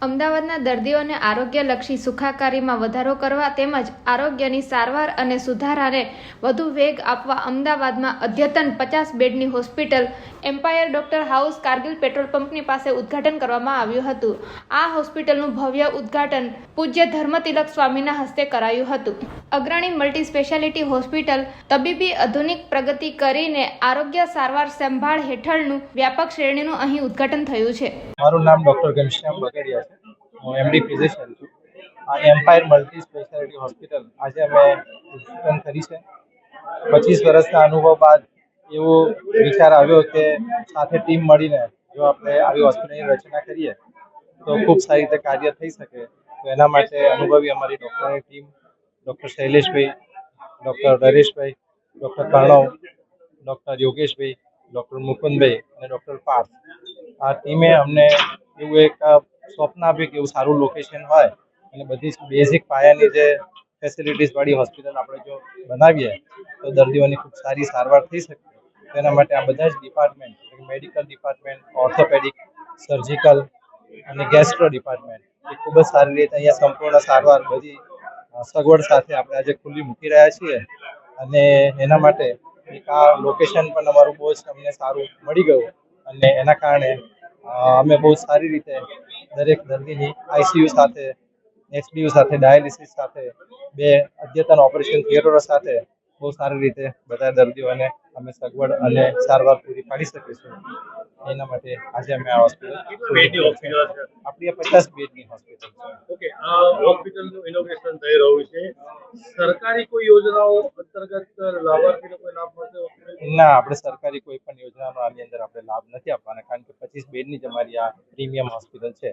અમદાવાદના દર્દીઓને આરોગ્યલક્ષી સુખાકારીમાં વધારો કરવા તેમજ આરોગ્યની સારવાર અને સુધારાને વધુ વેગ આપવા અમદાવાદમાં અદ્યતન 50 બેડની hospital empire doctor house Kargil petrol પંપની પાસે ઉદ્ઘાટન કરવામાં આવ્યું હતું. આ હોસ્પિટલનું ભવ્ય ઉદ્ઘાટન પૂજ્ય ધર્મતિલક સ્વામીના હસ્તે કરાયું હતું. અગ્રણી મલ્ટી સ્પેશિયાલિટી હોસ્પિટલ તબીબી આધુનિક પ્રગતિ કરીને આરોગ્ય સારવાર સંભાળ હેઠળનું વ્યાપક શ્રેણીનું અહીં ઉદ્ઘાટન થયું છે. મારું નામ ડૉક્ટર ઘનશ્યામ બગડિયા છે. હું એમડી ફિઝિશિયન છું. આ એમ્પાયર મલ્ટી સ્પેશિયાલિટી હોસ્પિટલ આજે અમે ઉદ્ઘાટન કરી છે. 25 વર્ષના અનુભવ બાદ એવો વિચાર આવ્યો કે સાથે ટીમ મળીને જો આપણે આવી હોસ્પિટલની રચના કરીએ તો ખૂબ સારી રીતે કાર્ય થઈ શકે. તો એના માટે અનુભવી અમારી ડૉક્ટરની team doctor Shaileshbhai, doctor Nareshbhai, doctor Pranav, doctor Yogeshbhai, doctor Mukundbhai અને ડૉક્ટર પાર્થ, આ ટીમે અમને એવું એક સ્વપ્ન આપ્યું કે એવું સારું લોકેશન હોય અને બધી બેઝિક પાયાની જે ફેસિલિટીઝવાળી હોસ્પિટલ આપણે જો બનાવીએ તો દર્દીઓની ખૂબ સારી સારવાર થઈ શકે. તેના માટે આ બધા જ department, medical department, orthopaedic, surgical અને ગેસ્ટ્રો ડિપાર્ટમેન્ટ એ ખૂબ જ સારી રીતે અહીંયા સંપૂર્ણ સારવાર બધી સગવડ સાથે આપણે આજે ખુલ્લી મૂકી રહ્યા છીએ. અને એના માટે એક આ લોકેશન પણ અમારું બહુ જ અમને સારું મળી ગયું અને એના કારણે અમે બહુ સારી રીતે દરેક દર્દીની આઈસીયુ સાથે, એચડીયુ સાથે, ડાયાલિસિસ સાથે, 2 અદ્યતન ઓપરેશન થિયેટરો સાથે બહુ સારી રીતે બધા દર્દીઓને અમે સગવડ અને સારવાર પૂરી પાડી શકીશું. એના માટે આજે અમે આ હોસ્પિટલ આપણી 50 બેડની હોસ્પિટલ છે. ઓકે, આ હોસ્પિટલનું ઇનોગ્રેશન થઈ રહ્યું છે. સરકારી કોઈ યોજનાઓ અંતર્ગત લાભાર્થીને કોઈ લાભ મળશે? ના, આપણે સરકારી કોઈ પણ યોજનાનો આની અંદર આપણે લાભ નથી આપવાના, કારણ કે 25 બેડની જ અમારી આ પ્રીમિયમ હોસ્પિટલ છે.